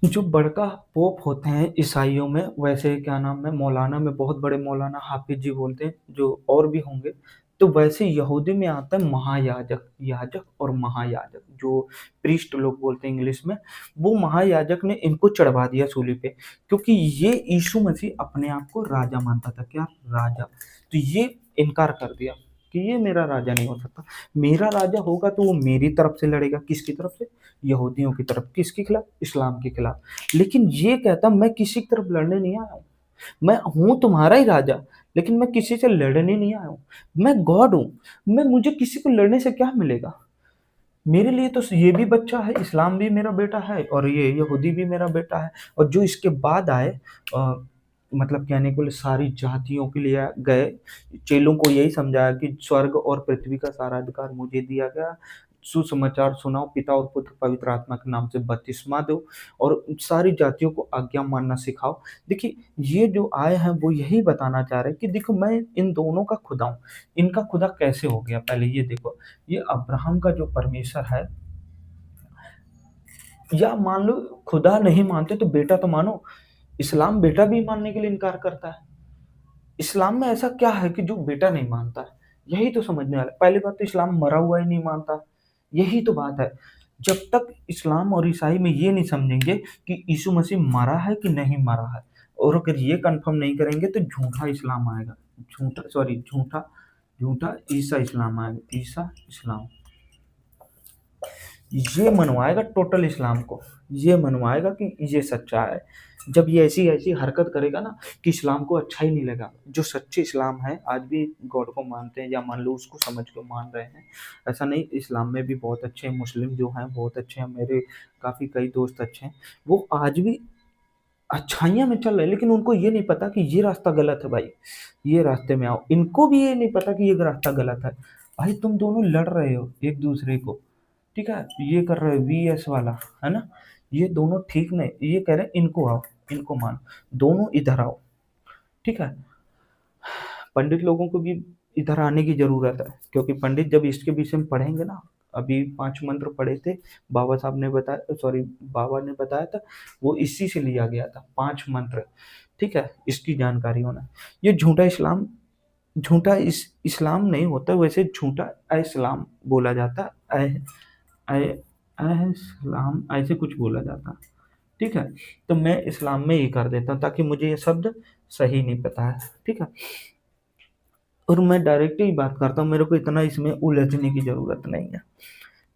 जो बड़का पोप होते हैं ईसाइयों में, वैसे क्या नाम है, मौलाना में बहुत बड़े मौलाना हाफिज जी बोलते हैं, जो और भी होंगे। तो वैसे यहूदी में आता है महायाजक, याजक और महायाजक, जो प्रीस्ट लोग बोलते हैं इंग्लिश में। वो महायाजक ने इनको चढ़वा दिया सूली पे, क्योंकि ये यीशु मसीह अपने आप को राजा मानता था। क्या? राजा। तो ये इनकार कर दिया कि ये मेरा राजा नहीं हो सकता। मेरा राजा होगा तो वो मेरी तरफ से लड़ेगा। किसकी तरफ से? यहूदियों की तरफ। किसके खिलाफ? इस्लाम के खिलाफ। लेकिन ये कहता मैं किसी की तरफ लड़ने नहीं आया हूँ। मैं हूँ तुम्हारा ही राजा, लेकिन मैं किसी से लड़ने नहीं आया हूँ। मैं गॉड हूँ। मैं मुझे किसी को लड़ने से क्या मिलेगा? मेरे लिए तो ये भी बच्चा है, इस्लाम भी मेरा बेटा है, और ये यहूदी भी मेरा बेटा है। और जो इसके बाद आए, मतलब कहने को लिए सारी जातियों के लिए गए, चेलों को यही समझाया कि स्वर्ग और पृथ्वी का सारा अधिकार मुझे दिया गया। सुसमाचार सुनाओ, पिता और पुत्र पवित्र आत्मा के नाम से बपतिस्मा दो, और सारी जातियों को आज्ञा मानना सिखाओ। देखिए, ये जो आए हैं वो यही बताना चाह रहे हैं कि देखो मैं इन दोनों का खुदा हूँ। इनका खुदा कैसे हो गया? पहले ये देखो, ये अब्राहम का जो परमेश्वर है, या मान लो खुदा नहीं मानते तो बेटा तो मानो। इस्लाम बेटा भी मानने के लिए इनकार करता है। इस्लाम में ऐसा क्या है कि जो बेटा नहीं मानता है? यही तो समझने वाला है। पहली बात तो इस्लाम मरा हुआ ही नहीं मानता। यही तो बात है। जब तक इस्लाम और ईसाई में ये नहीं समझेंगे कि यीशु मसीह मरा है कि नहीं मरा है, और अगर ये कंफर्म नहीं करेंगे तो झूठा इस्लाम आएगा। झूठा, सॉरी, झूठा झूठा ईसा इस्लाम आएगा। ईसा इस्लाम ये मनवाएगा टोटल इस्लाम को। ये मनवाएगा कि ये सच्चा है। जब ये ऐसी ऐसी हरकत करेगा ना कि इस्लाम को अच्छा ही नहीं लगा। जो सच्चे इस्लाम है, आज भी गॉड को मानते हैं, या मान लो उसको समझ के मान रहे हैं। ऐसा नहीं, इस्लाम में भी बहुत अच्छे हैं, मुस्लिम जो हैं बहुत अच्छे हैं, मेरे काफ़ी कई दोस्त अच्छे हैं। वो आज भी अच्छाइयाँ में चल रहे हैं, लेकिन उनको ये नहीं पता कि ये रास्ता गलत है भाई। ये रास्ते में आओ। इनको भी ये नहीं पता कि ये रास्ता गलत है। भाई तुम दोनों लड़ रहे हो एक दूसरे को, ठीक है? ये कर रहे हो वीएस वाला, है ना? ये दोनों ठीक नहीं। ये कह रहे हैं इनको आओ, इनको मानो, दोनों इधर आओ, ठीक है? पंडित लोगों को भी इधर आने की ज़रूरत है, क्योंकि पंडित जब इसके विषय में पढ़ेंगे ना, अभी 5 मंत्र पढ़े थे, बाबा साहब ने बताया, सॉरी बाबा ने बताया था, वो इसी से लिया गया था 5 मंत्र, ठीक है? इसकी जानकारी होना। ये झूठा इस्लाम, झूठा इस्लाम नहीं होता, वैसे झूठा इस्लाम बोला जाता है। इस्लाम ऐसे कुछ बोला जाता, ठीक है? तो मैं इस्लाम में ही कर देता हूँ, ताकि मुझे ये शब्द सही नहीं पता है, ठीक है? और मैं डायरेक्ट ही बात करता हूँ, मेरे को इतना इसमें उलझने की ज़रूरत नहीं है,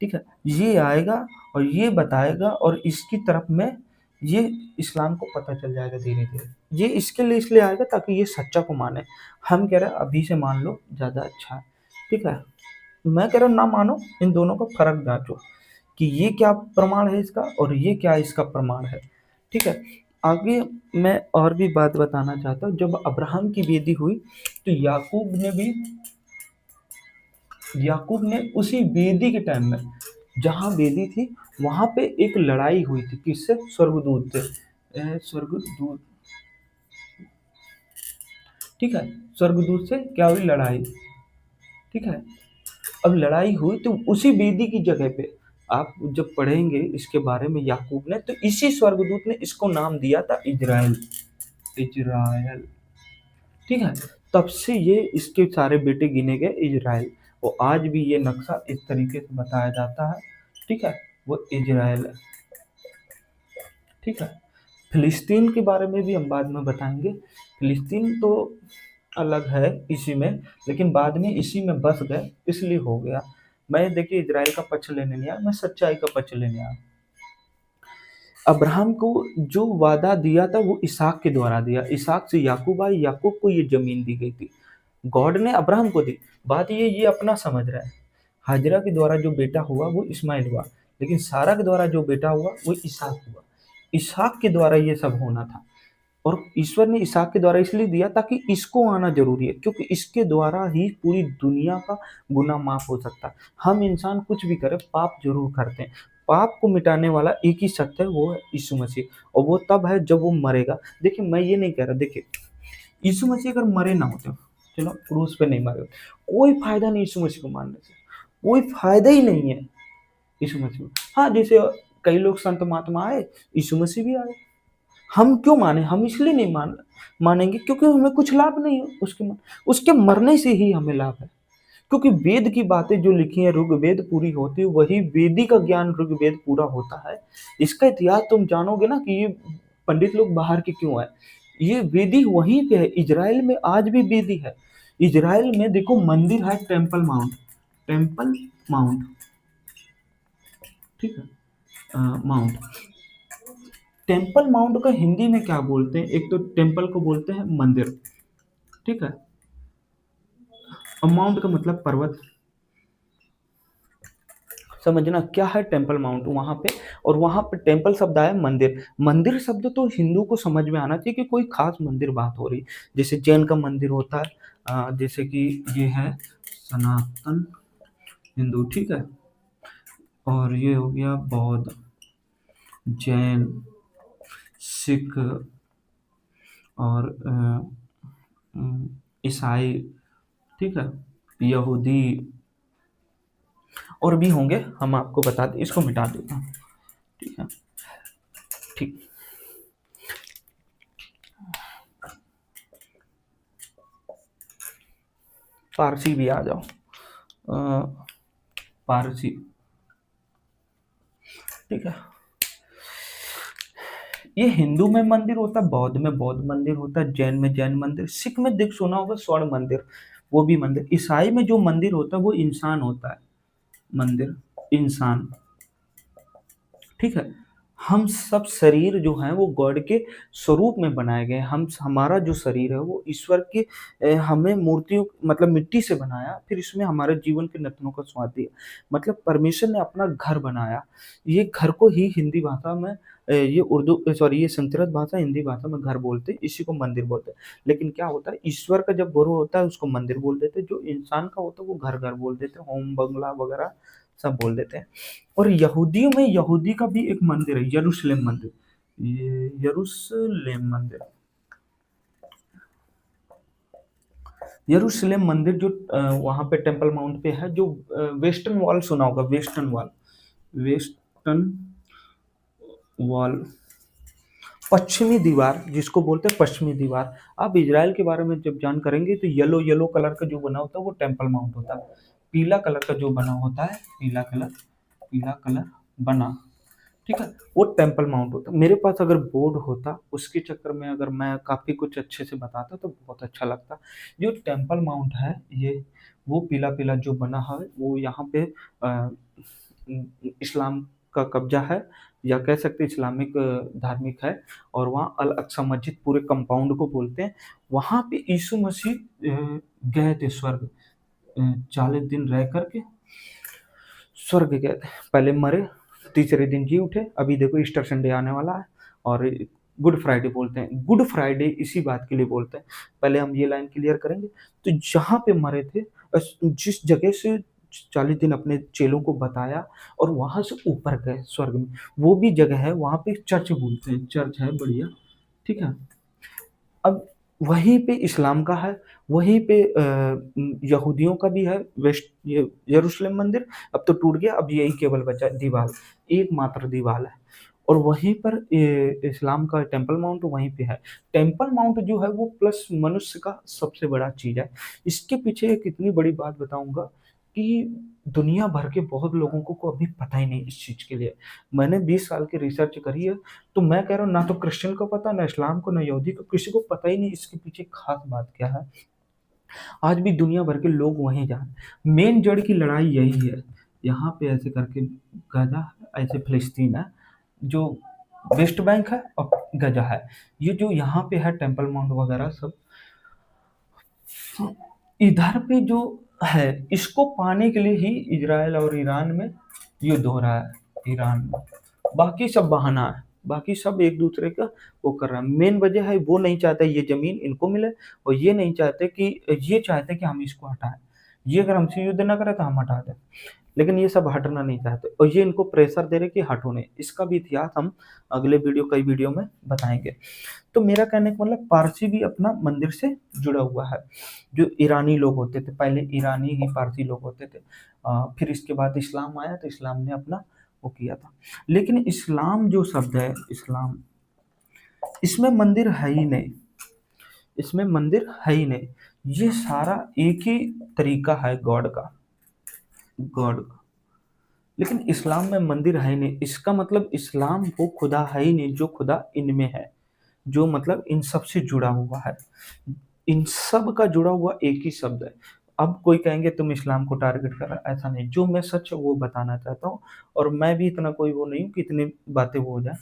ठीक है? ये आएगा और ये बताएगा, और इसकी तरफ में ये इस्लाम को पता चल जाएगा धीरे धीरे। ये इसके लिए इसलिए आएगा ताकि ये सच्चा को माने। हम कह रहे हैं अभी से मान लो, ज़्यादा अच्छा है, ठीक है? मैं कह रहा हूँ ना मानो, इन दोनों का फर्क जांचो कि ये क्या प्रमाण है इसका और ये क्या इसका प्रमाण है, ठीक है? आगे मैं और भी बात बताना चाहता हूँ। जब अब्राहम की वेदी हुई तो याकूब ने उसी वेदी के टाइम में, जहाँ वेदी थी वहां पे एक लड़ाई हुई थी। किससे? स्वर्गदूत से। स्वर्गदूत, ठीक है? स्वर्गदूत से क्या हुई? लड़ाई, ठीक है? अब लड़ाई हुई तो उसी वेदी की जगह पे, आप जब पढ़ेंगे इसके बारे में याकूब ने, तो इसी स्वर्गदूत ने इसको नाम दिया था इजराइल। इजराइल, ठीक है? तब से ये इसके सारे बेटे गिने गए इजराइल। और आज भी ये नक्शा इस तरीके से बताया जाता है, ठीक है? वो इजराइल है, ठीक है? फिलिस्तीन के बारे में भी हम बाद में बताएंगे। फिलिस्तीन तो अलग है इसी में, लेकिन बाद में इसी में बस गए, इसलिए हो गया। मैं देखिए इजराइल का पक्ष लेने नहीं आया, मैं सच्चाई का पक्ष लेने आया। अब्राहम को जो वादा दिया था वो इसहाक के द्वारा दिया। इसहाक से याकूब आए, याकूब को ये जमीन दी गई थी। गॉड ने अब्राहम को दी। बात ये अपना समझ रहा है। हाजरा के द्वारा जो बेटा हुआ वो इस्माइल हुआ, लेकिन सारा के द्वारा जो बेटा हुआ वो इसहाक हुआ। इसहाक के द्वारा ये सब होना था, और ईश्वर ने इसहाक के द्वारा इसलिए दिया ताकि इसको आना जरूरी है, क्योंकि इसके द्वारा ही पूरी दुनिया का गुनाह माफ हो सकता है। हम इंसान कुछ भी करें, पाप जरूर करते हैं। पाप को मिटाने वाला एक ही सत्य है, वो है यीशु मसीह, और वो तब है जब वो मरेगा। देखिए मैं ये नहीं कह रहा, देखिए यीशु मसीह अगर मरे ना होते, चलो क्रूस पे नहीं मरे, कोई फायदा नहीं यीशु मसीह को मानने से, कोई फायदा ही नहीं है यीशु मसीह को। हाँ, जैसे कई लोग संत महात्मा आए, यीशु मसीह भी आए। हम क्यों माने? हम इसलिए नहीं मानेंगे क्योंकि हमें कुछ लाभ नहीं है उसके मरने से ही हमें लाभ है। क्योंकि वेद की बातें जो लिखी है, ऋग्वेद पूरी होती है, वही वेदी का ज्ञान ऋग्वेद पूरा होता है। इसका इतिहास तुम जानोगे ना कि ये पंडित लोग बाहर के क्यों आए। ये वेदी वहीं पे है, इजराइल में आज भी वेदी है। इजराइल में देखो मंदिर है, टेम्पल माउंट, टेम्पल माउंट, ठीक है, माउंट। टेम्पल माउंट का हिंदी में क्या बोलते हैं? एक तो टेम्पल को बोलते हैं मंदिर, ठीक है, और माउंट का मतलब पर्वत। समझना क्या है टेम्पल माउंट वहां पे। और वहां पे टेम्पल शब्द आया मंदिर। मंदिर शब्द तो हिंदू को समझ में आना चाहिए कि कोई खास मंदिर बात हो रही। जैसे जैन का मंदिर होता है, जैसे कि ये है सनातन हिंदू, ठीक है, और ये हो गया बौद्ध, जैन, सिख और ईसाई, ठीक है, यहूदी और भी होंगे, हम आपको बता दें, इसको मिटा देता हूँ, ठीक है, ठीक। पारसी भी आ जाओ, पारसी, ठीक है। ये हिंदू में मंदिर होता है, बौद्ध में बौद्ध मंदिर होता है, जैन में जैन मंदिर, सिख में देख सुना होगा स्वर्ण मंदिर, वो भी मंदिर। ईसाई में जो मंदिर होता है वो इंसान होता है, मंदिर इंसान, ठीक है। हम सब शरीर जो है वो गॉड के स्वरूप में बनाए गए। हम हमारा जो शरीर है वो ईश्वर के हमें मूर्तियों मतलब मिट्टी से बनाया, फिर इसमें हमारे जीवन के नतनों का स्वाद दिया। मतलब परमेश्वर ने अपना घर बनाया। ये घर को ही हिंदी भाषा में ये उर्दू सॉरी ये संस्कृत भाषा हिंदी भाषा में घर बोलते हैं, इसी को मंदिर बोलते हैं। लेकिन क्या होता है, ईश्वर का जब गुरु होता है उसको मंदिर बोल देते हैं, जो इंसान का होता है वो घर घर बोल देते हैं, होम बंगला वगैरह सब बोल देते हैं। और यहूदियों में यहूदी का भी एक मंदिर है, यरूशलेम मंदिर, ये यरूशलेम मंदिर, यरूशलेम मंदिर जो वहां पे टेम्पल माउंट पे है, जो वेस्टर्न वॉल सुना होगा, वेस्टर्न वॉल, वेस्टर्न वॉल, पश्चिमी दीवार जिसको बोलते हैं पश्चिमी दीवार। आप इजराइल के बारे में जब जान करेंगे तो येलो येलो कलर का जो बना होता है वो टेम्पल माउंट होता है। पीला कलर का जो बना होता है, पीला कलर बना, ठीक है, वो टेम्पल माउंट होता। मेरे पास अगर बोर्ड होता उसके चक्कर में अगर मैं काफ़ी कुछ अच्छे से बताता तो बहुत अच्छा लगता। जो टेम्पल माउंट है ये, वो पीला पीला जो बना है वो यहाँ पे इस्लाम का कब्जा है, या कह सकते इस्लामिक धार्मिक है। और वहाँ अल अक्सा मस्जिद पूरे कंपाउंड को बोलते हैं। वहाँ पे यीशु मसीह गए थे स्वर्ग, 40 दिन रह करके स्वर्ग गए थे। पहले मरे, तीसरे दिन जी उठे। अभी देखो ईस्टर संडे आने वाला है और गुड फ्राइडे बोलते हैं। गुड फ्राइडे इसी बात के लिए बोलते हैं। पहले हम ये लाइन क्लियर करेंगे। तो जहाँ पे मरे थे, जिस जगह से 40 दिन अपने चेलों को बताया और वहां से ऊपर गए स्वर्ग में, वो भी जगह है, वहां पे चर्च बोलते हैं, चर्च है बढ़िया, ठीक है। अब वहीं पे इस्लाम का है, वहीं पे यहूदियों का भी है, वेस्ट ये यरूशलेम मंदिर। अब तो टूट गया, अब यही केवल बचा दीवार, एकमात्र दीवार है। और वहीं पर इस्लाम का टेम्पल माउंट वहीं पे है। टेम्पल माउंट जो है वो प्लस मनुष्य का सबसे बड़ा चीज है। इसके पीछे एक इतनी बड़ी बात बताऊंगा कि दुनिया भर के बहुत लोगों को अभी पता ही नहीं इस चीज के लिए। मैंने 20 साल की रिसर्च करी है, तो मैं कह रहा हूँ ना तो क्रिश्चियन को पता, ना इस्लाम को, ना यहूदी को, किसी को पता ही नहीं इसके पीछे खास बात क्या है। आज भी दुनिया भर के लोग वहीं जा रहे हैं। मेन जड़ की लड़ाई यही है। यहाँ पे ऐसे करके गाजा, ऐसे फिलिस्तीन है, जो वेस्ट बैंक है और गजा है। ये जो यहाँ पे है टेम्पल माउंट वगैरह सब, इधर पे जो है इसको पाने के लिए ही इजराइल और ईरान में युद्ध हो रहा है। ईरान में बाकी सब बहाना है, बाकी सब एक दूसरे का वो कर रहा है। मेन वजह है वो नहीं चाहते ये जमीन इनको मिले, और ये नहीं चाहते कि, ये चाहते कि हम इसको हटाएं। ये अगर हमसे युद्ध ना करे तो हम हटा दें, लेकिन ये सब हटना नहीं चाहते और ये इनको प्रेशर दे रहे कि हटो नहीं। इसका भी इतिहास हम अगले वीडियो कई वीडियो में बताएंगे। तो मेरा कहने का मतलब पारसी भी अपना मंदिर से जुड़ा हुआ है। जो ईरानी लोग होते थे, पहले ईरानी ही पारसी लोग होते थे। फिर इसके बाद इस्लाम आया तो इस्लाम ने अपना वो किया था। लेकिन इस्लाम जो शब्द है, इस्लाम, इसमें मंदिर है ही नहीं, इसमें मंदिर है ही नहीं। ये सारा एक ही तरीका है गॉड का, गॉड का। लेकिन इस्लाम में मंदिर है ही नहीं, इसका मतलब इस्लाम वो खुदा है ही नहीं जो खुदा इनमें है, जो मतलब इन सब से जुड़ा हुआ है। इन सब का जुड़ा हुआ एक ही शब्द है। अब कोई कहेंगे तुम इस्लाम को टारगेट कर रहे हो, ऐसा नहीं, जो मैं सच है वो बताना चाहता हूँ। और मैं भी इतना कोई वो नहीं हूँ कि इतनी बातें वो हो जाए।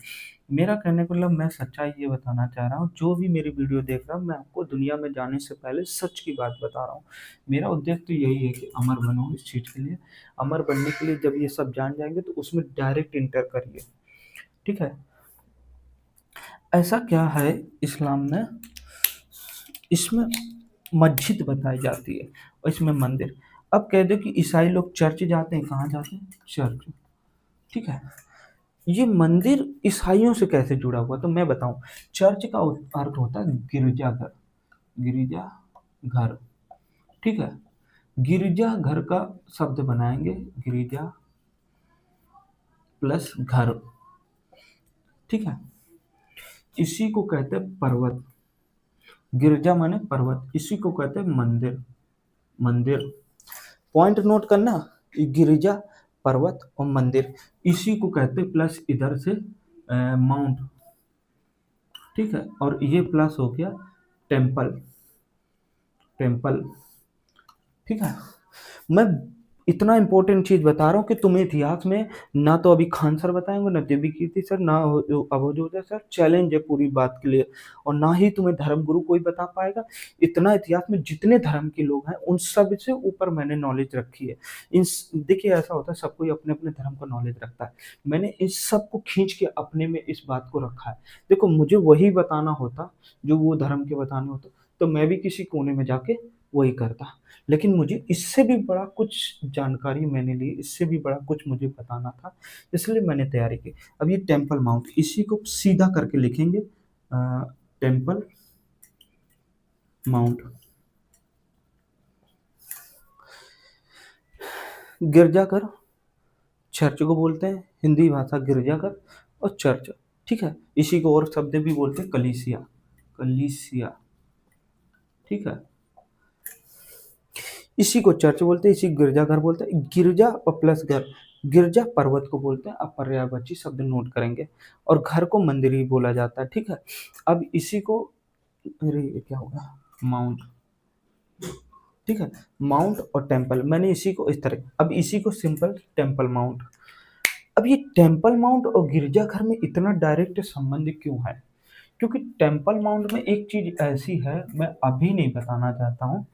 मेरा कहने का मतलब, मैं सच्चाई ये बताना चाह रहा हूँ, जो भी मेरी वीडियो देख रहा हूँ, मैं आपको दुनिया में जाने से पहले सच की बात बता रहा हूँ। मेरा उद्देश्य तो यही है कि अमर बनो इस चीज़ के लिए। अमर बनने के लिए जब ये सब जान जाएंगे तो उसमें डायरेक्ट इंटर करिए, ठीक है। ऐसा क्या है इस्लाम में, इसमें मस्जिद बताई जाती है और इसमें मंदिर। अब कह दो कि ईसाई लोग चर्च जाते हैं, कहाँ जाते हैं? चर्च, ठीक है। ये मंदिर ईसाइयों से कैसे जुड़ा हुआ, तो मैं बताऊं। चर्च का अर्थ होता है गिरजाघर, गिरजाघर, ठीक है। गिरजाघर का शब्द बनाएंगे, गिरजा प्लस घर, ठीक है। इसी को कहते हैं पर्वत, गिरजा माने पर्वत, इसी को कहते हैं मंदिर, मंदिर। पॉइंट नोट करना, ये गिरिजा, पर्वत और मंदिर, इसी को कहते हैं, प्लस इधर से माउंट, ठीक है। और ये प्लस हो गया टेम्पल, टेम्पल, ठीक है। मैं इतना इंपॉर्टेंट चीज बता रहा हूँ कि तुम्हें इतिहास में ना तो अभी खान सर बताएंगे, ना देवी कीर्ति सर, ना अभोजोदय सर, चैलेंज है पूरी बात के लिए। और ना ही तुम्हें धर्मगुरु कोई बता पाएगा। इतना इतिहास में जितने धर्म के लोग हैं उन सब से ऊपर मैंने नॉलेज रखी है। इन देखिए ऐसा होता है, सब कोई अपने अपने धर्म का नॉलेज रखता है, मैंने इस सब को खींच के अपने में इस बात को रखा है। देखो मुझे वही बताना होता जो वो धर्म के बताने होता, तो मैं भी किसी कोने में जाके वही करता। लेकिन मुझे इससे भी बड़ा कुछ जानकारी मैंने ली, इससे भी बड़ा कुछ मुझे बताना था, इसलिए मैंने तैयारी की। अब ये टेम्पल माउंट, इसी को सीधा करके लिखेंगे, टेम्पल माउंट। गिरजाघर चर्च को बोलते हैं, हिंदी भाषा गिरजाघर और चर्च, ठीक है। इसी को और शब्द भी बोलते हैं कलीसिया, कलीसिया, ठीक है। इसी को चर्च बोलते हैं, इसी गिरजाघर बोलते हैं। गिरजा और प्लस घर, गिरजा पर्वत को बोलते हैं, आप पर्यायवाची शब्द नोट करेंगे। और घर को मंदिर ही बोला जाता है, ठीक है। अब इसी को, अरे ये क्या होगा, माउंट, ठीक है। माउंट और टेम्पल, मैंने इसी को इस तरह, अब इसी को सिंपल टेम्पल माउंट। अब ये टेम्पल माउंट और गिरजाघर में इतना डायरेक्ट संबंध क्यों है? क्योंकि टेम्पल माउंट में एक चीज ऐसी है, मैं अभी नहीं बताना चाहता हूँ,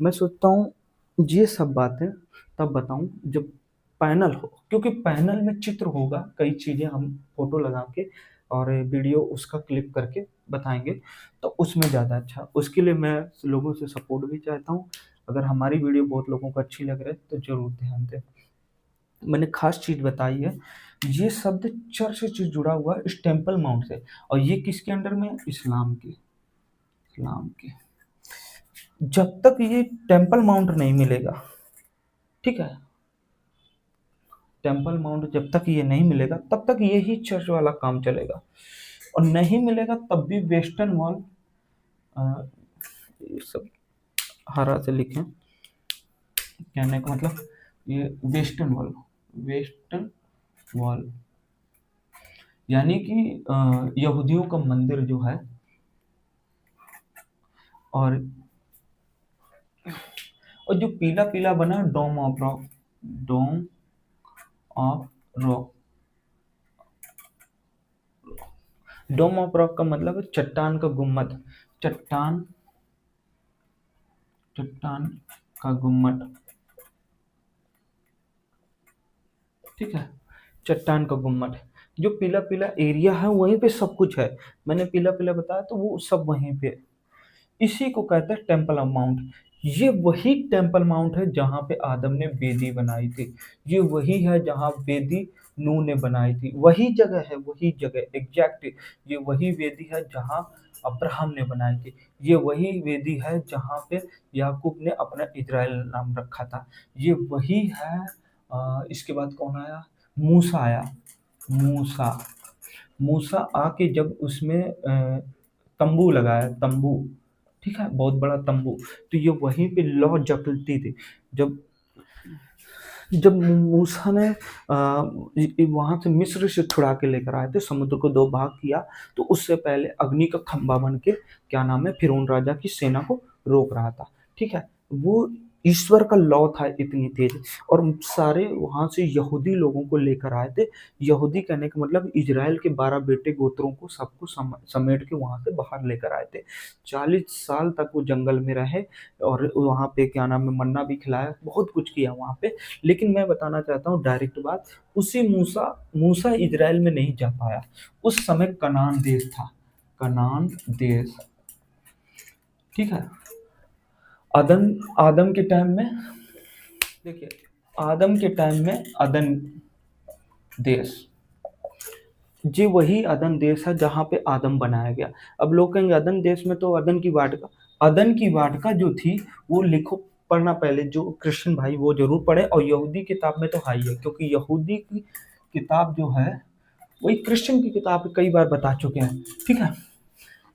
मैं सोचता हूँ ये सब बातें तब बताऊं जब पैनल हो, क्योंकि पैनल में चित्र होगा, कई चीजें हम फोटो लगा के और वीडियो उसका क्लिप करके बताएंगे, तो उसमें ज़्यादा अच्छा। उसके लिए मैं लोगों से सपोर्ट भी चाहता हूँ। अगर हमारी वीडियो बहुत लोगों को अच्छी लग रही है तो जरूर ध्यान दें। मैंने खास चीज बताई है, ये शब्द चर्च से जुड़ा हुआ है, इस टेम्पल माउंट से। और ये किसके अंडर में है? इस्लाम के, इस्लाम के। जब तक ये टेम्पल माउंट नहीं मिलेगा, ठीक है, टेम्पल माउंट जब तक ये नहीं मिलेगा तब तक यही चर्च वाला काम चलेगा। और नहीं मिलेगा तब भी वेस्टर्न वॉल, ये सब हरा से लिखें, कहने का मतलब ये वेस्टर्न वॉल, वेस्टर्न वॉल यानी कि यहूदियों का मंदिर जो है, और जो पीला पीला बना dome of rock, dome of rock, dome of rock का मतलब है चट्टान का गुम्मद, चट्टान, चट्टान का गुम्मद, ठीक है, चट्टान का गुम्मद। जो पीला पीला एरिया है वहीं पे सब कुछ है, मैंने पीला पीला बताया तो वो सब वहीं पे। इसी को कहते हैं टेम्पल ऑफ माउंट। ये वही टेम्पल माउंट है जहाँ पे आदम ने वेदी बनाई थी, ये वही है जहाँ वेदी नूह ने बनाई थी, वही जगह है, वही जगह एग्जैक्ट। ये वही वेदी है जहाँ अब्राहम ने बनाई थी, ये वही वेदी है जहाँ पे याकूब ने अपना इजराइल नाम रखा था, ये वही है। इसके बाद कौन आया? मूसा आया, मूसा, मूसा आके जब उसमें तंबू लगाया, तंबू, ठीक है, बहुत बड़ा तंबू। तो ये वहीं पे लौ जपती थी। जब जब मूसा ने वहां से मिस्र से छुड़ा के लेकर आए थे, समुद्र को दो भाग किया, तो उससे पहले अग्नि का खंभा बन के, क्या नाम है, फिरौन राजा की सेना को रोक रहा था। ठीक है, वो ईश्वर का लौ था इतनी तेज। और सारे वहां से यहूदी लोगों को लेकर आए थे। यहूदी कहने का मतलब इजराइल के 12 बेटे गोत्रों को सबको समेट के वहां से बाहर लेकर आए थे। 40 साल तक वो जंगल में रहे, और वहां पे क्या नाम है, मन्ना भी खिलाया, बहुत कुछ किया वहां पे। लेकिन मैं बताना चाहता हूँ डायरेक्ट बात, उसी मूसा, मूसा इजराइल में नहीं जा पाया। उस समय कनान देश था, कनान देश, ठीक है। आदम आदम के टाइम में, देखिए, आदम के टाइम में अदन देश, जी वही अदन देश है जहाँ पे आदम बनाया गया। अब लोग कहेंगे अदन देश में तो अदन की वाटिका, अदन की वाटिका जो थी वो लिखो, पढ़ना पहले, जो क्रिश्चियन भाई वो जरूर पढ़े, और यहूदी किताब में तो हाई है, क्योंकि यहूदी की किताब जो है वही क्रिश्चियन की किताब कई बार बता चुके हैं। ठीक है,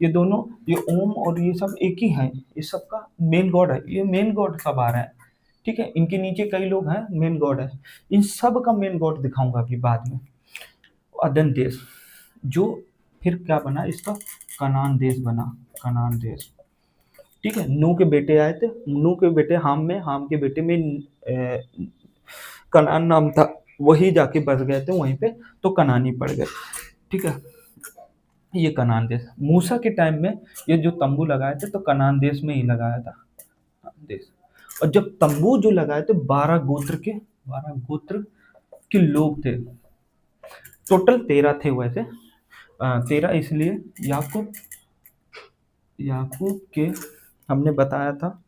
ये दोनों, ये ओम और ये सब एक ही है, ये सबका मेन गॉड है, ये मेन गॉड सब आ रहा है। ठीक है, इनके नीचे कई लोग हैं, मेन गॉड है, इन सब का मेन गॉड दिखाऊंगा अभी बाद में। अदन देश, जो फिर क्या बना इसका, कनान देश बना, कनान देश। ठीक है, नूह के बेटे आए थे, नूह के बेटे हाम में, हाम के बेटे में कनान नाम था, वही जाके बस गए थे वहीं पे, तो कनानी पड़ गए। ठीक है, ये कनान देश मूसा के टाइम में, ये जो तंबू लगाए थे तो कनान देश में ही लगाया था, देश। और जब तंबू जो लगाए थे, 12 गोत्र के लोग थे, टोटल 13 थे वैसे। 13 इसलिए, याकूब, याकूब के हमने बताया था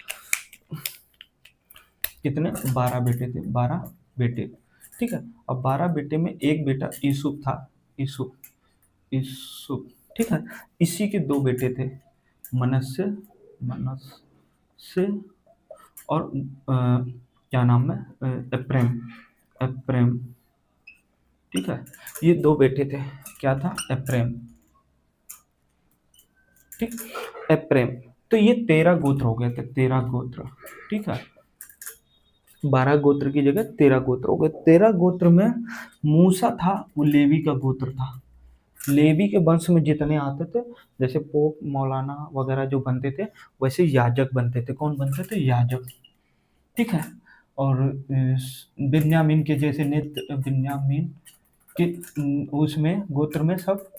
कितने, 12 बेटे थे, 12 बेटे। ठीक है, अब 12 बेटे में एक बेटा यूसुफ था, यूसुफ, यूसुफ, ठीक है। इसी के दो बेटे थे, मनस्से, मनस्से, और क्या नाम है, एप्रेम, एप्रेम। ठीक है, ये दो बेटे थे, क्या था, एप्रेम। ठीक, एप्रेम। तो ये 13 गोत्र हो गए थे, 13 गोत्र। ठीक है, 12 गोत्र की जगह 13 गोत्र हो गए। 13 गोत्र में मूसा था, वो लेवी का गोत्र था। लेवी के वंश में जितने आते थे, जैसे पोप, मौलाना वगैरह जो बनते थे, वैसे याजक बनते थे। कौन बनते थे, याजक। ठीक है, और बिन्यामीन के जैसे नित्य, बिन्यामीन के उसमें गोत्र में सब,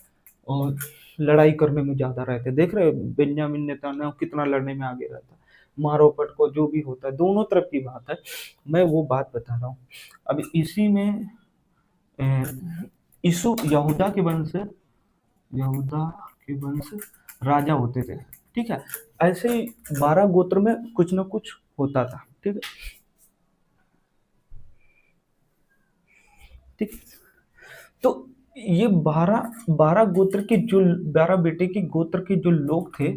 और लड़ाई करने में ज्यादा रहते। देख रहे हो बिन्यामीन नेतान्याहू कितना लड़ने में आगे रहता है, मारो पटको जो भी होता है, दोनों तरफ की बात है, मैं वो बात बता रहा हूँ। अब इसी में यीशु यहूदा के वंश से, यहूदा के वंश राजा होते थे। ठीक है, ऐसे ही 12 गोत्र में कुछ ना कुछ होता था। ठीक है, ठीक। तो ये 12 गोत्र के जो, 12 बेटे के गोत्र के जो लोग थे,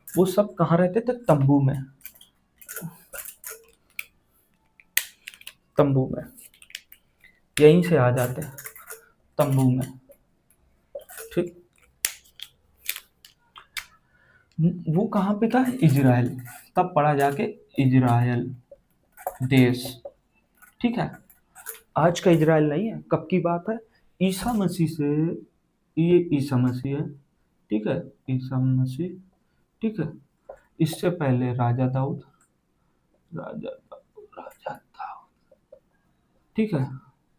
वो सब कहाँ रहते थे, तंबू में, तंबू में, यहीं से आ जाते हैं, तंबू में। ठीक, वो कहाँ पे था, इजराइल, तब पढ़ा जाके इजराइल देश। ठीक है, आज का इजराइल नहीं है, कब की बात है, ईसा मसीह से, ये ईसा मसीह है। ठीक है, ईसा मसीह। ठीक है, इससे पहले राजा दाऊद, राजा दाऊद, राजा दाऊद। ठीक है,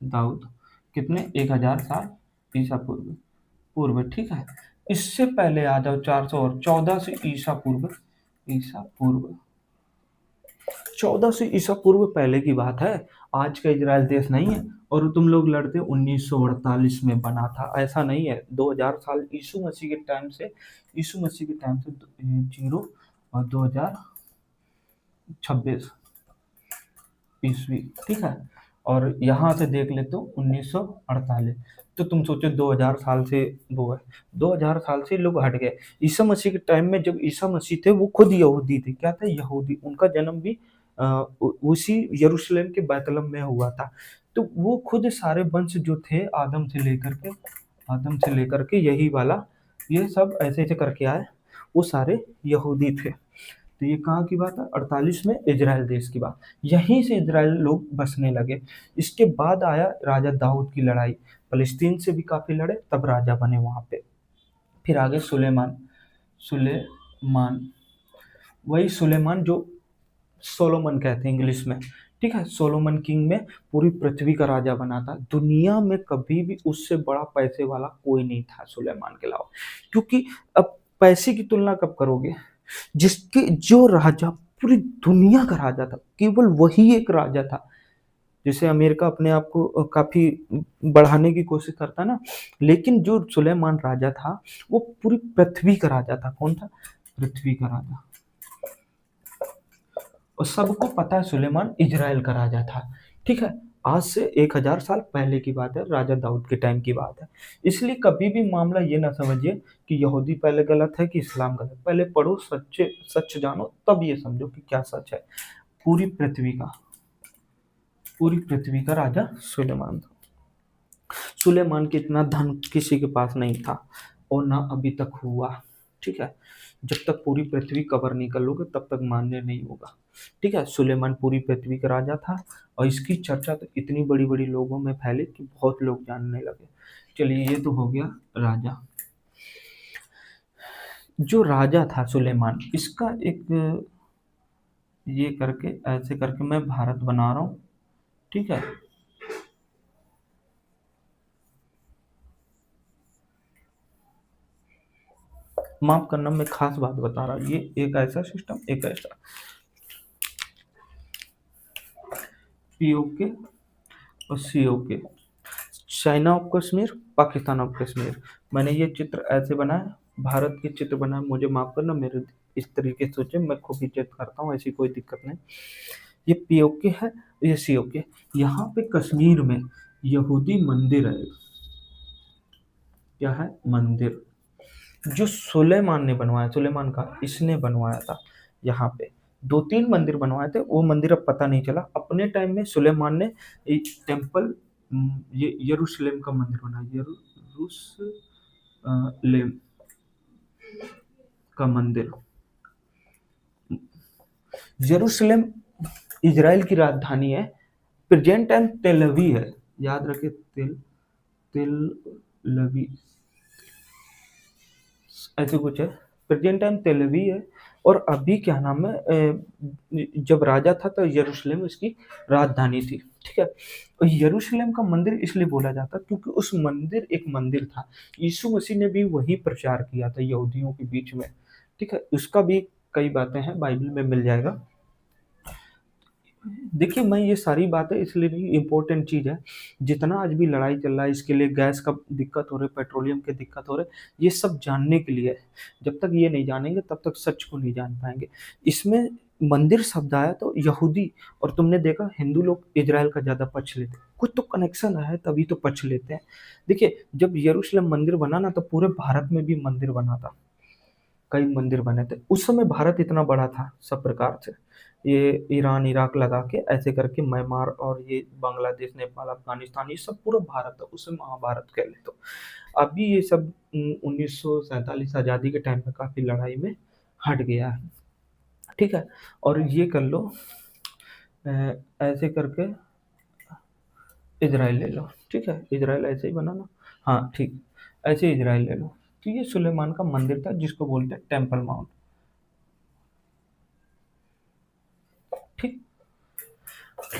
दाऊद, कितने, 1000 साल ईसा पूर्व, पूर्व। ठीक है, इससे पहले आ जाओ, 414 से ईसा पूर्व, ईसा पूर्व, 14 से ईसा पूर्व पहले की बात है, आज का इजराइल देश नहीं है। और तुम लोग लड़ते 1948 में बना था, ऐसा नहीं है। 2000 साल यीशु मसीह के टाइम से, यीशु मसीह के टाइम से जीरो, और 2026 ईस्वी। ठीक है, और यहाँ से देख ले तो 1948, तो तुम सोचो 2000 साल से वो है, 2000 साल से लोग हट गए। ईसा मसीह के टाइम में जब ईसा मसीह थे, वो खुद यहूदी थे। क्या थे, यहूदी। उनका जन्म भी उसी यरूशलेम के बैतलहम में हुआ था। तो वो खुद सारे वंश जो थे आदम से लेकर के यही वाला, ये सब ऐसे ऐसे करके आए, वो सारे यहूदी थे। तो ये कहाँ की बात है? 48 में इजराइल देश की बात। यहीं से इजराइल लोग बसने लगे। इसके बाद आया राजा दाऊद की लड़ाई, फलस्तीन से भी काफी लड़े, तब राजा बने वहां पे। फिर आगे सुलेमान। सुलेमान, वही सुलेमान जो सोलोमन कहते हैं इंग्लिश में, ठीक है। सोलोमन किंग में पूरी पृथ्वी का राजा बना था। दुनिया में कभी भी उससे बड़ा पैसे वाला कोई नहीं था सुलेमान के अलावा। क्योंकि अब पैसे की तुलना कब करोगे, जिसके जो राजा पूरी दुनिया का राजा था, केवल वही एक राजा था। जैसे अमेरिका अपने आप को काफी बढ़ाने की कोशिश करता है ना, लेकिन जो सुलेमान राजा था वो पूरी पृथ्वी का राजा था। कौन था? पृथ्वी का राजा। और सबको पता है सुलेमान इजराइल का राजा था, ठीक है। आज से 1000 साल पहले की बात है, राजा दाऊद के टाइम की बात है। इसलिए कभी भी मामला ये ना समझिए कि यहूदी पहले गलत है कि इस्लाम गलत। पहले पढ़ो, सच्चे सच जानो, तब ये समझो कि क्या सच है। पूरी पृथ्वी का पूरी पृथ्वी का राजा सुलेमान था। सुलेमान के इतना धन किसी के पास नहीं था, और ना अभी तक हुआ, ठीक है। जब तक पूरी पृथ्वी कवर नहीं कर लोगे तब तक मान्य नहीं होगा, ठीक है। सुलेमान पूरी पृथ्वी का राजा था, और इसकी चर्चा तो इतनी बड़ी बड़ी लोगों में फैली कि बहुत लोग जानने लगे। चलिए, ये तो हो गया राजा। जो राजा था सुलेमान, इसका एक ये करके ऐसे करके मैं भारत बना रहा हूँ, ठीक है। माफ करना, मैं खास बात बता रहा हूँ, ये एक ऐसा सिस्टम, एक ऐसा पीओके और COK, China of Kashmir, Pakistan of Kashmir. मैंने ये चित्र ऐसे बनाया, भारत के चित्र बनाए, मुझे माफ करना, मेरे इस तरीके से सोचे, मैं खूब इज्जत करता हूँ, ऐसी कोई दिक्कत नहीं। ये पीओके है, ये सीओके। यहाँ पे कश्मीर में यहूदी मंदिर है। क्या है? मंदिर, जो सुलेमान ने बनवाया, सुलेमान का इसने बनवाया था। यहाँ पे 2-3 मंदिर बनवाए थे, वो मंदिर अब पता नहीं चला। अपने टाइम में सुलेमान ने एक टेम्पल, ये यरूशलेम का मंदिर बनाया, यरूशलेम का मंदिर। यरूशलेम इजराइल की राजधानी है। प्रेजेंट टाइम तेलवी है, याद रखे, तेलवी ऐसे कुछ है। प्रेजेंट टाइम तेलवी है। और अभी क्या नाम है, जब राजा था तो यरूशलेम इसकी राजधानी थी, ठीक है। और यरूशलेम का मंदिर इसलिए बोला जाता क्योंकि उस मंदिर एक मंदिर था, यीशु मसीह ने भी वही प्रचार किया था यहूदियों के बीच में, ठीक है। उसका भी कई बातें हैं, बाइबल में मिल जाएगा। देखिए, मैं ये सारी बातें इसलिए नहीं, इम्पोर्टेंट चीज़ है। जितना आज भी लड़ाई चल रहा है, इसके लिए गैस का दिक्कत हो रही है, पेट्रोलियम की दिक्कत हो रही है, ये सब जानने के लिए है। जब तक ये नहीं जानेंगे तब तक सच को नहीं जान पाएंगे। इसमें मंदिर शब्द आया तो यहूदी, और तुमने देखा हिंदू लोग इजराइल का ज़्यादा पक्ष लेते हैं। कुछ तो कनेक्शन है तभी तो पक्ष लेते हैं। देखिए, जब यरूशलेम मंदिर बना ना, तो पूरे भारत में भी मंदिर बना था, कई मंदिर बने थे। उस समय भारत इतना बड़ा था सब प्रकार से, ये ईरान इराक लगा के ऐसे करके म्यांमार और ये बांग्लादेश नेपाल अफगानिस्तान, ये सब पूरा भारत था उस समय, महाभारत कह ले तो। अभी ये सब 1947 आज़ादी के टाइम पे काफ़ी लड़ाई में हट गया है, ठीक है। और ये कर लो, अ, ऐसे करके इजराइल ले लो, ठीक है। इजराइल ऐसे ही बनाना, हाँ ठीक, ऐसे इजराइल ले लो। तो ये सुलेमान का मंदिर था जिसको बोलते हैं टेम्पल माउंट, ठीक।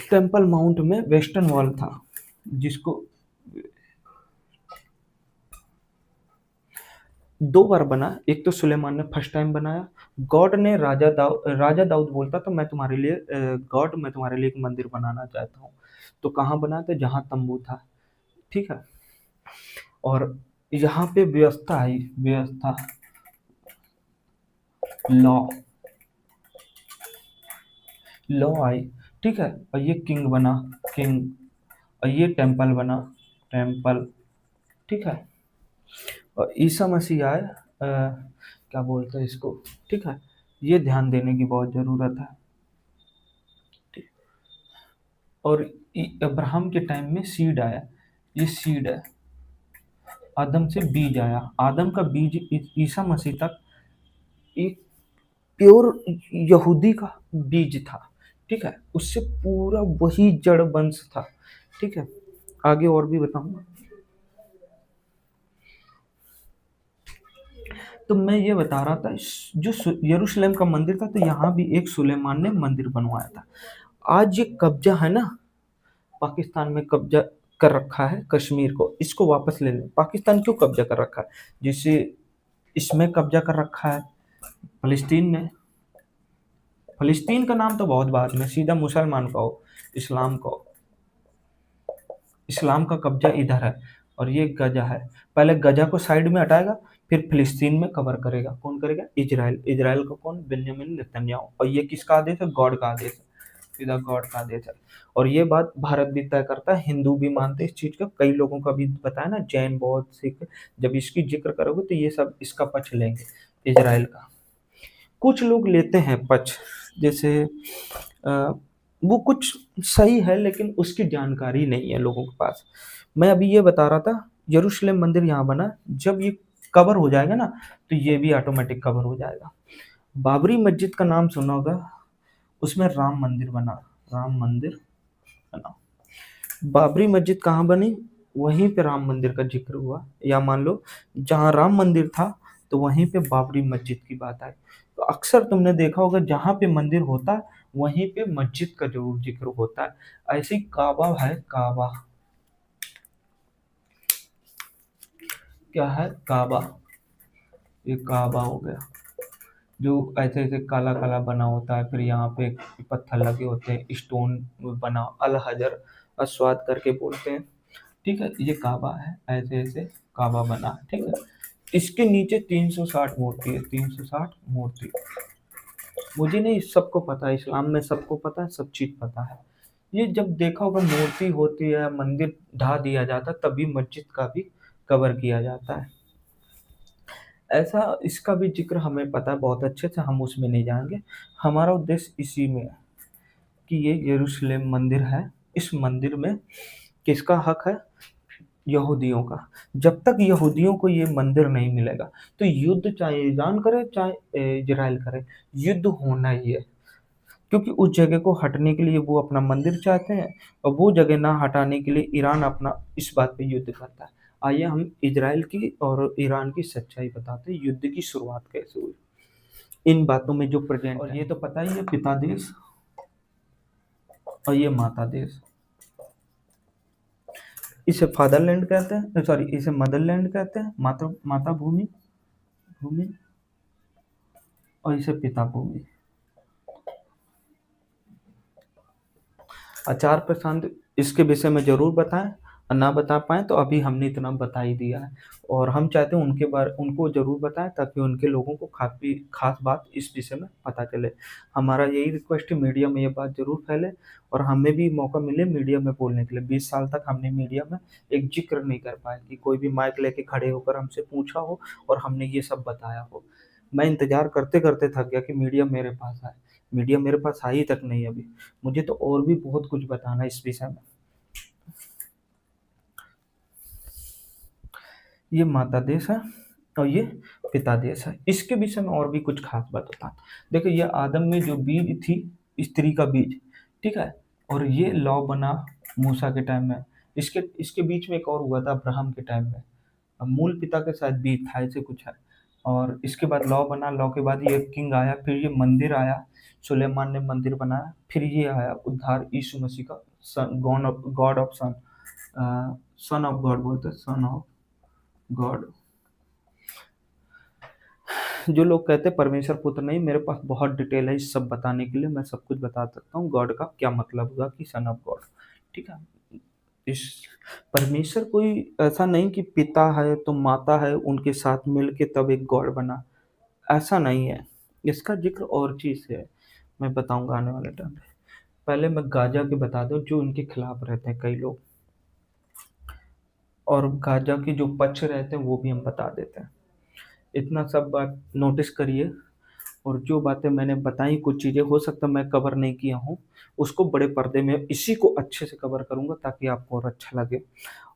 टेम्पल माउंट में वेस्टर्न वॉल था, जिसको 2 बार बना। एक तो सुलेमान ने फर्स्ट टाइम बनाया, गॉड ने राजा दाऊद बोलता तो मैं तुम्हारे लिए, गॉड मैं तुम्हारे लिए एक मंदिर बनाना चाहता हूँ। तो कहाँ बना? था जहाँ तंबू था, ठीक है। और यहाँ पे व्यवस्था आई, व्यवस्था, लॉ, लॉ आई, ठीक है। और ये किंग बना, किंग। और ये टेम्पल बना, टेम्पल, ठीक है। और ईसा मसीह आए, क्या बोलते हैं इसको, ठीक है। ये ध्यान देने की बहुत ज़रूरत है, ठीक। और अब्राहम के टाइम में सीड आया, ये सीड है, आदम से बीज आया, आदम का बीज ईसा मसीह तक एक प्योर यहूदी का बीज था। ठीक है, उससे पूरा वही जड़ वंश था। ठीक है, आगे और भी बताऊंगा। तो मैं ये बता रहा था, जो यरूशलेम का मंदिर था, तो यहाँ भी एक सुलेमान ने मंदिर बनवाया था। आज ये कब्जा है ना, पाकिस्तान में कब्जा कर रखा है कश्मीर को, इसको वापस ले लें। पाकिस्तान क्यों कब्जा कर रखा है? जिससे इसमें कब्जा कर रखा है फलस्तीन ने। फलस्तीन का नाम तो बहुत बाद में, सीधा मुसलमान का हो, इस्लाम का हो। इस्लाम का कब्जा इधर है, और ये गजा है। पहले गजा को साइड में हटाएगा, फिर फिलिस्तीन में कवर करेगा। कौन करेगा? इजराइल। इजराइल का कौन? Benjamin Netanyahu. और ये किसका आदेश है? गॉड का आदेश है, सीधा गॉड का आदेश है। और ये बात भारत भी तय करता है, हिंदू भी मानते हैं इस चीज का। कई लोगों का भी बताया ना, जैन, बौद्ध, सिख, जब इसकी जिक्र करोगे तो ये सब इसका पक्ष लेंगे, इजराइल का। कुछ लोग लेते हैं पक्ष, जैसे अ, वो कुछ सही है, लेकिन उसकी जानकारी नहीं है लोगों के पास। मैं अभी ये बता रहा था, यरूशलेम मंदिर यहाँ बना, जब ये कवर हो जाएगा ना, तो ये भी ऑटोमेटिक कवर हो जाएगा। बाबरी मस्जिद का नाम सुना होगा, उसमें राम मंदिर बना, राम मंदिर बना। बाबरी मस्जिद कहाँ बनी? वहीं पे राम मंदिर का जिक्र हुआ, या मान लो जहाँ राम मंदिर था तो वहीं पे बाबरी मस्जिद की बात आई। तो अक्सर तुमने देखा होगा, जहाँ पे मंदिर होता है वहीं पे मस्जिद का जरूर जिक्र होता है। ऐसे ही काबा है, काबा क्या है? काबा, ये काबा हो गया, जो ऐसे ऐसे काला काला बना होता है, फिर यहाँ पे पत्थर लगे होते हैं, स्टोन बना, अल हजर अस्वाद करके बोलते हैं। ठीक है, ये काबा है, ऐसे ऐसे काबा बना है। ठीक है, इसके नीचे 360 मूर्ति है, 360 मूर्ति। मुझे नहीं, सबको पता है, इस्लाम में सबको पता है, सब चीज पता है। ये जब देखा होगा मूर्ति होती है, मंदिर ढा दिया जाता है, तभी मस्जिद का भी कवर किया जाता है। ऐसा इसका भी जिक्र हमें पता है बहुत अच्छे से, हम उसमें नहीं जाएंगे। हमारा उद्देश्य इसी में है कि ये यरूशलेम मंदिर है, इस मंदिर में किसका हक है? यहूदियों का। जब तक यहूदियों को ये मंदिर नहीं मिलेगा, तो युद्ध चाहे ईरान करे चाहे इजराइल करे, युद्ध होना ही है। क्योंकि उस जगह को हटने के लिए वो अपना मंदिर चाहते हैं, और वो जगह ना हटाने के लिए ईरान अपना इस बात पे युद्ध करता है। आइए हम इजराइल की और ईरान की सच्चाई बताते हैं, युद्ध की शुरुआत कैसे हुई इन बातों में जो प्रेजेंट। और ये तो पता ही है, पिता देश और ये माता देश। इसे फादरलैंड कहते हैं, सॉरी, इसे मदरलैंड कहते हैं, माता माता भूमि, भूमि, और इसे पिता भूमि। अचार प्रशांत इसके विषय में जरूर बताएं, और ना बता पाए तो अभी हमने इतना बता ही दिया है। और हम चाहते हैं उनके बारे उनको जरूर बताएं, ताकि उनके लोगों को काफ़ी खास बात इस विषय में पता चले। हमारा यही रिक्वेस्ट है, मीडिया में ये बात जरूर फैले, और हमें भी मौका मिले मीडिया में बोलने के लिए। 20 साल तक हमने मीडिया में एक जिक्र नहीं कर पाए कि कोई भी माइक लेके खड़े होकर हमसे पूछा हो और हमने ये सब बताया हो। मैं इंतजार करते करते थक गया कि मीडिया मेरे पास आए। मीडिया मेरे पास आई तक नहीं अभी। मुझे तो और भी बहुत कुछ बताना है इस विषय में। ये माता देश है और ये पिता देश है। इसके विषय में और भी कुछ खास बात होता है। देखो, ये आदम में जो बीज थी, स्त्री का बीज, ठीक है, और ये लॉ बना मूसा के टाइम में। इसके इसके बीच में एक और हुआ था अब्राहम के टाइम में। अब मूल पिता के साथ बीज था, ऐसे कुछ है। और इसके बाद लॉ बना, लॉ के बाद ये किंग आया, फिर ये मंदिर आया, सुलेमान ने मंदिर बनाया, फिर ये आया उद्धार, यीशु मसीह का son, God of son, son of God बोलते हैं, सन ऑफ गॉड। जो लोग कहते हैं परमेश्वर पुत्र नहीं, मेरे पास बहुत डिटेल है इस सब बताने के लिए, मैं सब कुछ बता सकता हूँ गॉड का क्या मतलब हुआ कि सन ऑफ गॉड। ठीक है, इस परमेश्वर कोई ऐसा नहीं कि पिता है तो माता है उनके साथ मिल के तब एक गॉड बना, ऐसा नहीं है। इसका जिक्र और चीज़ से है, मैं बताऊंगा आने वाले टाइम पे। पहले मैं गाजा के बता दूं, जो उनके खिलाफ रहते हैं कई लोग, और गाजा के जो पक्ष रहते हैं वो भी हम बता देते हैं। इतना सब बात नोटिस करिए, और जो बातें मैंने बताई, कुछ चीज़ें हो सकता है मैं कवर नहीं किया हूँ, उसको बड़े पर्दे में इसी को अच्छे से कवर करूँगा ताकि आपको और अच्छा लगे।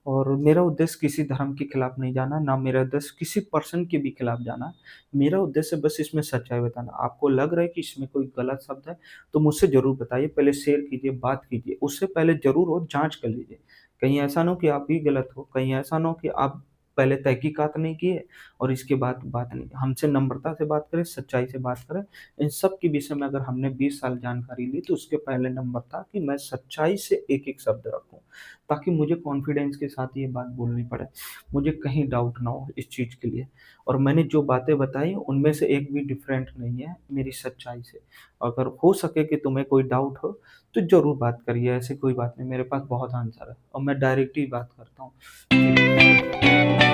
और मेरा उद्देश्य किसी धर्म के खिलाफ नहीं जाना, ना मेरा उद्देश्य किसी पर्सन के भी खिलाफ जाना। मेरा उद्देश्य बस इसमें सच्चाई बताना। आपको लग रहा है कि इसमें कोई गलत शब्द है, तो मुझसे ज़रूर बताइए, पहले शेयर कीजिए, बात कीजिए। उससे पहले ज़रूर हो जाँच कर लीजिए। कहीं ऐसा ना हो कि आप ही गलत हो, कहीं ऐसा ना हो कि आप पहले तहकीकात नहीं किए और इसके बाद बात नहीं, हमसे नम्रता से बात करें, सच्चाई से बात करें। इन सब के विषय में अगर हमने 20 साल जानकारी ली, तो उसके पहले नंबर था कि मैं सच्चाई से एक-एक शब्द रखूँ, ताकि मुझे कॉन्फिडेंस के साथ ये बात बोलनी पड़े। मुझे कहीं डाउट ना हो इस चीज़ के लिए। और मैंने जो बातें बताई, उनमें से एक भी डिफरेंट नहीं है मेरी सच्चाई से। अगर हो सके कि तुम्हें कोई डाउट हो, तो ज़रूर बात करिए, ऐसी कोई बात नहीं, मेरे पास बहुत आंसर है और मैं डायरेक्ट ही बात करता हूँ। जी।